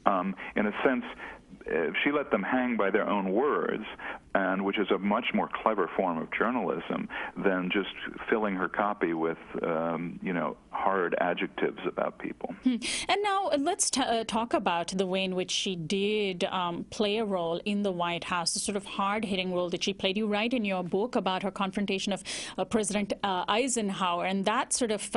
In a sense, she let them hang by their own words, and which is a much more clever form of journalism than just filling her copy with, hard adjectives about people. And now let's talk about the way in which she did play a role in the White House, the sort of hard-hitting role that she played. You write in your book about her confrontation of President Eisenhower, and that sort of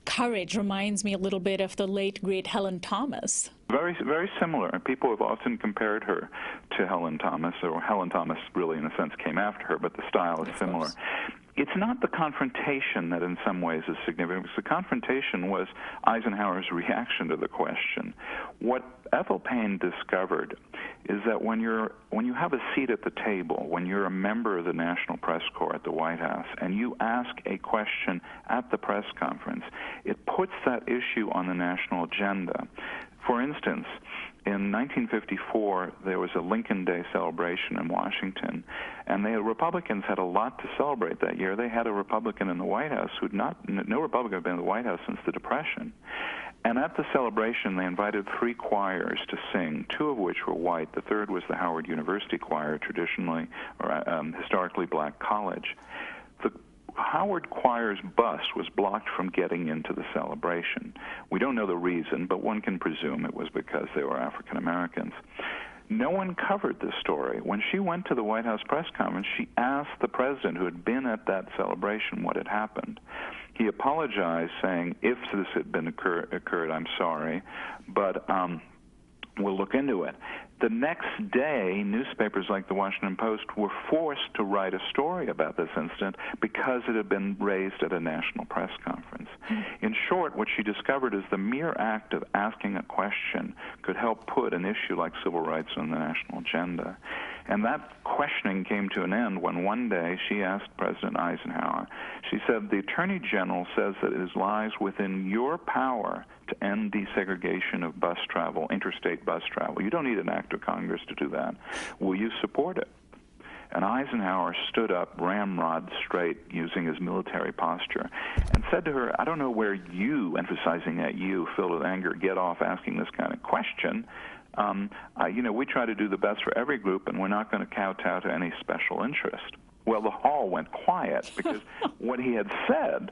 courage reminds me a little bit of the late, great Helen Thomas. Very, very similar. People have often compared her to Helen Thomas, or Helen Thomas really, in a sense, came after her, but the style is similar. It's not the confrontation that in some ways is significant, because the confrontation was Eisenhower's reaction to the question. What Ethel Payne discovered is that when you have a seat at the table, when you're a member of the National Press Corps at the White House, and you ask a question at the press conference, it puts that issue on the national agenda. For instance, in 1954, there was a Lincoln Day celebration in Washington, and Republicans had a lot to celebrate that year. They had a Republican in the White House no Republican had been in the White House since the Depression. And at the celebration, they invited 3 choirs to sing, 2 of which were white. The third was the Howard University Choir, traditionally or historically black college. The Howard Choir's bus was blocked from getting into the celebration. We don't know the reason, but one can presume it was because they were African Americans. No one covered this story. When she went to the White House press conference, she asked the president, who had been at that celebration, what had happened. He apologized, saying, if this had been occurred, I'm sorry, but we'll look into it. The next day, newspapers like the Washington Post were forced to write a story about this incident because it had been raised at a national press conference. In short, what she discovered is the mere act of asking a question could help put an issue like civil rights on the national agenda. And that questioning came to an end when one day she asked President Eisenhower, she said, the Attorney General says that it lies within your power to end desegregation of bus travel, interstate bus travel. You don't need an act of Congress to do that. Will you support it? And Eisenhower stood up, ramrod straight, using his military posture, and said to her, I don't know where you, emphasizing that you, filled with anger, get off asking this kind of question. We try to do the best for every group, and we're not going to kowtow to any special interest. Well, the hall went quiet because what he had said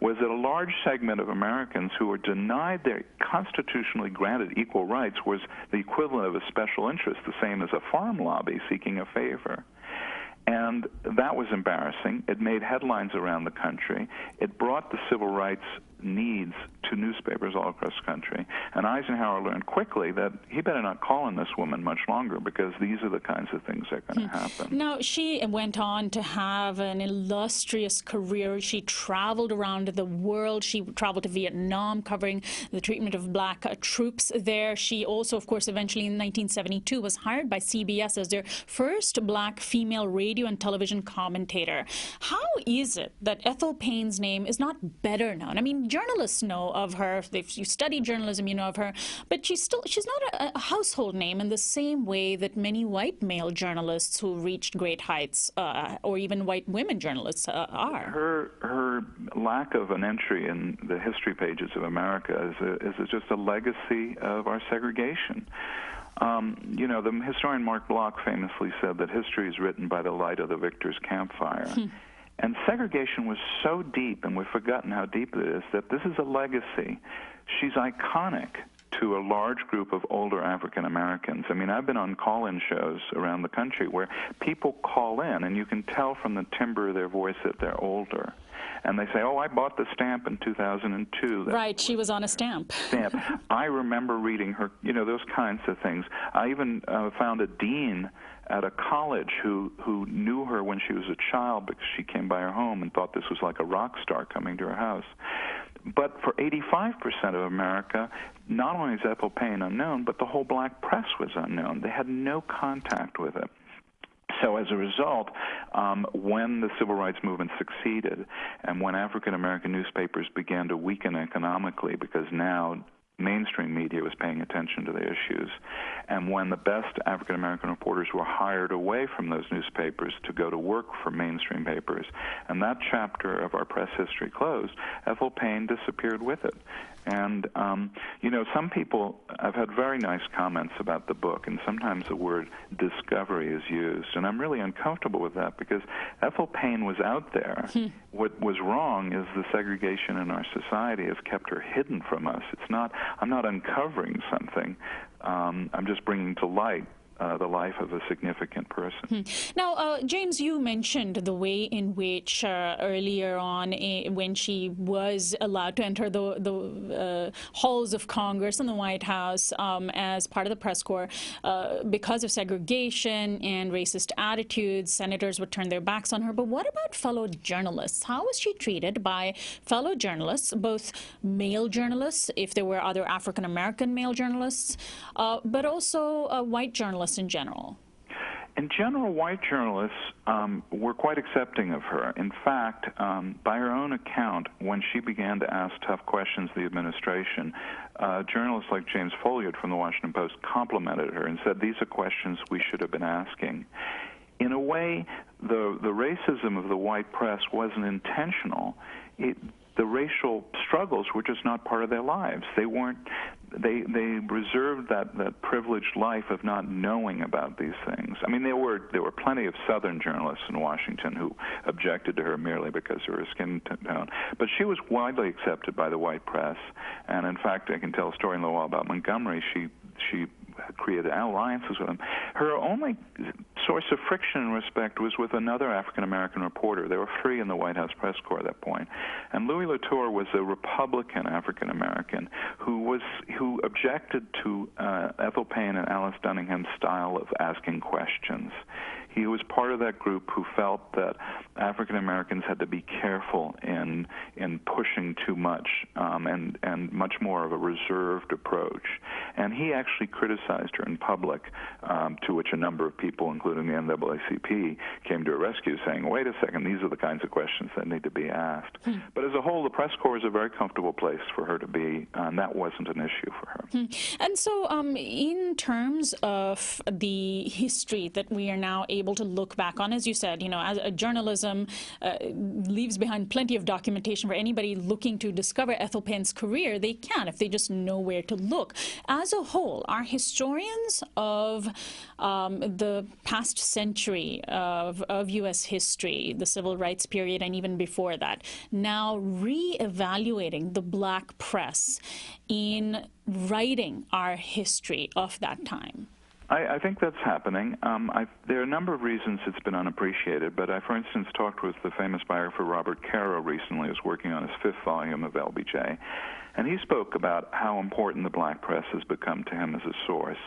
was that a large segment of Americans who were denied their constitutionally granted equal rights was the equivalent of a special interest, the same as a farm lobby seeking a favor. And that was embarrassing. It made headlines around the country. It brought the civil rights needs to newspapers all across the country. And Eisenhower learned quickly that he better not call on this woman much longer, because these are the kinds of things that are going to happen. Now, she went on to have an illustrious career. She traveled around the world. She traveled to Vietnam, covering the treatment of black troops there. She also, of course, eventually in 1972 was hired by CBS as their first black female radio and television commentator. How is it that Ethel Payne's name is not better known? I mean, journalists know of her. If you study journalism, you know of her. But she's not a household name in the same way that many white male journalists who reached great heights, or even white women journalists are. Her lack of an entry in the history pages of America is just a legacy of our segregation. You know, the historian Mark Bloch famously said that history is written by the light of the victor's campfire. And segregation was so deep, and we've forgotten how deep it is, that this is a legacy. She's iconic to a large group of older African Americans. I mean, I've been on call-in shows around the country where people call in, and you can tell from the timbre of their voice that they're older. And they say, oh, I bought the stamp in 2002. Right, she was on a stamp. I remember reading her, you know, those kinds of things. I even found a dean at a college who knew her when she was a child, because she came by her home and thought this was like a rock star coming to her house. But for 85% of America, not only is Ethel Payne unknown, but the whole black press was unknown. They had no contact with it. So as a result, when the civil rights movement succeeded, and when African-American newspapers began to weaken economically, because now mainstream media was paying attention to the issues, and when the best African-American reporters were hired away from those newspapers to go to work for mainstream papers, and that chapter of our press history closed, Ethel Payne disappeared with it. And, you know, some people have had very nice comments about the book, and sometimes the word discovery is used. And I'm really uncomfortable with that, because Ethel Payne was out there. What was wrong is the segregation in our society has kept her hidden from us. I'm not uncovering something. I'm just bringing to light the life of a significant person. Now, James, you mentioned the way in which earlier on, when she was allowed to enter the halls of Congress and the White House as part of the press corps, because of segregation and racist attitudes, senators would turn their backs on her. But what about fellow journalists? How was she treated by fellow journalists, both male journalists, if there were other African-American male journalists, but also white journalists in general? In general, white journalists were quite accepting of her. In fact, by her own account, when she began to ask tough questions of the administration, journalists like James Folliard from the Washington Post complimented her and said, these are questions we should have been asking. In a way, the racism of the white press wasn't intentional. The racial struggles were just not part of their lives. They reserved that privileged life of not knowing about these things. I mean, there were plenty of Southern journalists in Washington who objected to her merely because of her skin tone. But she was widely accepted by the white press. And in fact, I can tell a story in a little while about Montgomery. She created alliances with him. Her only source of friction and respect was with another African-American reporter. There were 3 in the White House press corps at that point. And Louis Latour was a Republican African-American who objected to Ethel Payne and Alice Dunningham's style of asking questions. He was part of that group who felt that African Americans had to be careful in pushing too much and much more of a reserved approach. And he actually criticized her in public, to which a number of people, including the NAACP, came to her rescue, saying, wait a second, these are the kinds of questions that need to be asked. But as a whole, the press corps is a very comfortable place for her to be, and that wasn't an issue for her. And so in terms of the history that we are now able able to look back on. As you said, as a journalism leaves behind plenty of documentation for anybody looking to discover Ethel Payne's career. They can, if they just know where to look. As a whole, are historians of the past century of U.S. history, the civil rights period, and even before that, now re-evaluating the black press in writing our history of that time? I think that's happening. There are a number of reasons it's been unappreciated, but I, for instance, talked with the famous biographer Robert Caro recently, who's working on his 5th volume of LBJ, and he spoke about how important the black press has become to him as a source.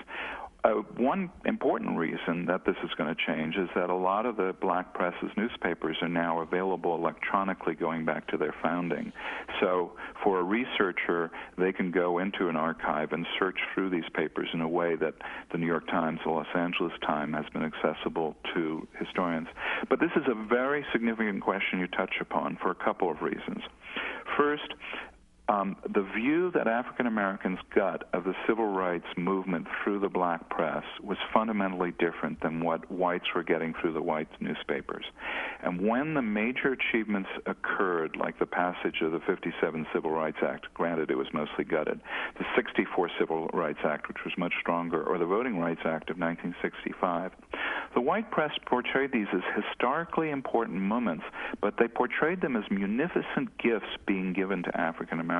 One important reason that this is going to change is that a lot of the black press's newspapers are now available electronically going back to their founding. So for a researcher, they can go into an archive and search through these papers in a way that the New York Times, the Los Angeles Times has been accessible to historians. But this is a very significant question you touch upon for a couple of reasons. First, the view that African Americans got of the civil rights movement through the black press was fundamentally different than what whites were getting through the white newspapers. And when the major achievements occurred, like the passage of the 57 Civil Rights Act, granted it was mostly gutted, the 64 Civil Rights Act, which was much stronger, or the Voting Rights Act of 1965, the white press portrayed these as historically important moments, but they portrayed them as munificent gifts being given to African Americans.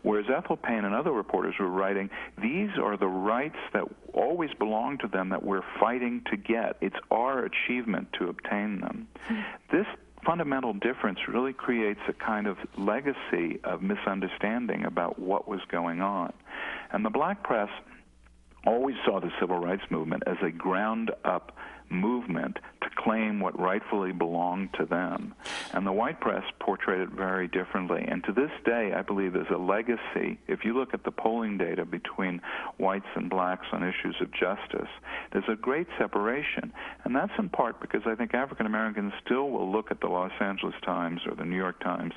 Whereas Ethel Payne and other reporters were writing, these are the rights that always belong to them that we're fighting to get. It's our achievement to obtain them. This fundamental difference really creates a kind of legacy of misunderstanding about what was going on. And the black press always saw the civil rights movement as a ground-up movement to claim what rightfully belonged to them. And the white press portrayed it very differently. And to this day, I believe there's a legacy. If you look at the polling data between whites and blacks on issues of justice, there's a great separation. And that's in part because I think African Americans still will look at the Los Angeles Times or the New York Times.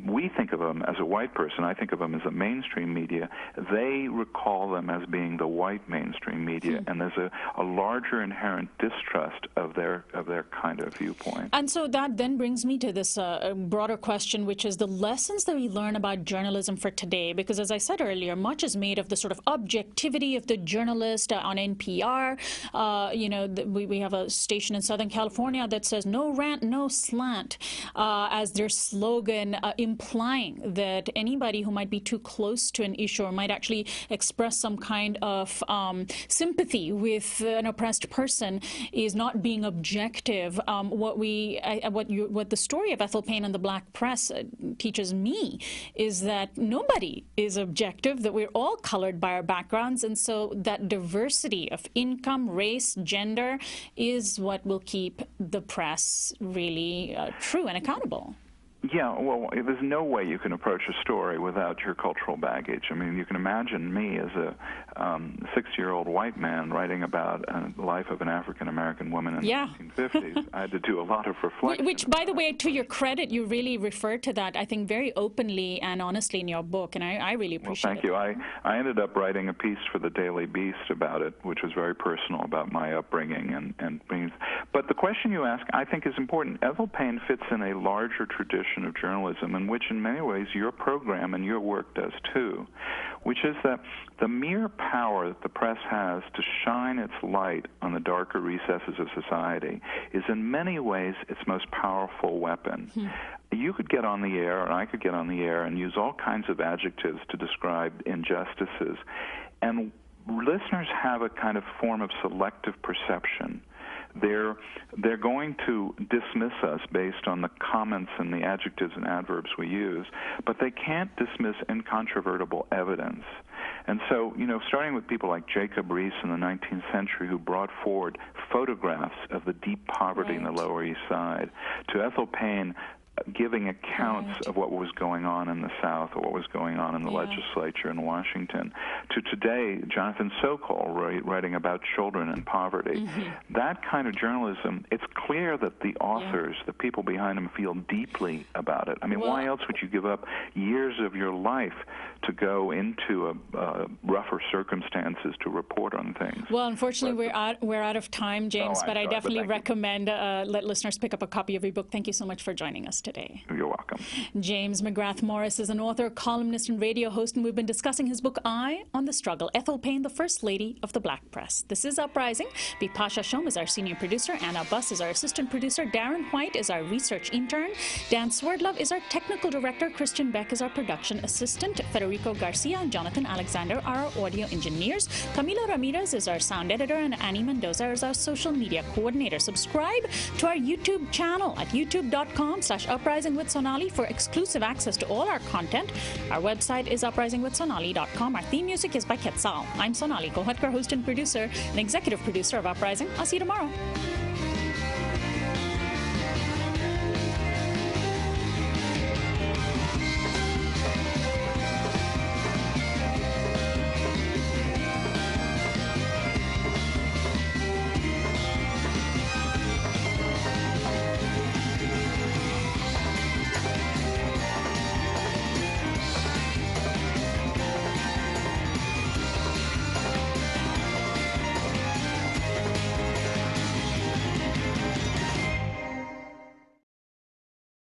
We think of them as a white person. I think of them as a mainstream media. They recall them as being the white mainstream media, and there's a larger inherent distrust of their kind of viewpoint. And so that then brings me to this broader question, which is the lessons that we learn about journalism for today. Because as I said earlier, much is made of the sort of objectivity of the journalist on NPR. We have a station in Southern California that says no rant, no slant as their slogan, implying that anybody who might be too close to an issue or might actually express some kind of sympathy with an oppressed person is not being objective. What the story of Ethel Payne and the black press teaches me is that nobody is objective, that we're all colored by our backgrounds, and so that diversity of income, race, gender is what will keep the press really true and accountable. Yeah, well, there's no way you can approach a story without your cultural baggage. I mean, you can imagine me as a 60-year-old white man writing about the life of an African-American woman in the 1950s. I had to do a lot of reflection. Which, by the way, to your credit, you really refer to that, I think, very openly and honestly in your book, and I really appreciate it. Well, thank you. I ended up writing a piece for the Daily Beast about it, which was very personal about my upbringing. But the question you ask, I think, is important. Ethel Payne fits in a larger tradition of journalism, in which in many ways your program and your work does too, which is that the mere power that the press has to shine its light on the darker recesses of society is in many ways its most powerful weapon. You could get on the air, and I could get on the air and use all kinds of adjectives to describe injustices, and listeners have a kind of form of selective perception. They're going to dismiss us based on the comments and the adjectives and adverbs we use, but they can't dismiss incontrovertible evidence. And so, starting with people like Jacob Riis in the 19th century, who brought forward photographs of the deep poverty in the Lower East Side, to Ethel Payne giving accounts of what was going on in the South or what was going on in the legislature in Washington, to today, Jonathan Sokol writing about children and poverty. That kind of journalism, it's clear that the authors, the people behind them, feel deeply about it. I mean, why else would you give up years of your life to go into rougher circumstances to report on things? Well, unfortunately, we're out of time, James, but I definitely recommend let listeners pick up a copy of your book. Thank you so much for joining us today. You're welcome. James McGrath Morris is an author, columnist, and radio host, and we've been discussing his book, Eye on the Struggle. Ethel Payne, the First Lady of the Black Press. This is Uprising. Bipasha Shom is our senior producer. Anna Buss is our assistant producer. Darren White is our research intern. Dan Swerdlove is our technical director. Christian Beck is our production assistant. Federico Garcia and Jonathan Alexander are our audio engineers. Camilo Ramirez is our sound editor, and Annie Mendoza is our social media coordinator. Subscribe to our YouTube channel at youtube.com/Uprising with Sonali for exclusive access to all our content. Our website is uprisingwithsonali.com. Our theme music is by Quetzal. I'm Sonali Kolhatkar, host and producer and executive producer of Uprising. I'll see you tomorrow.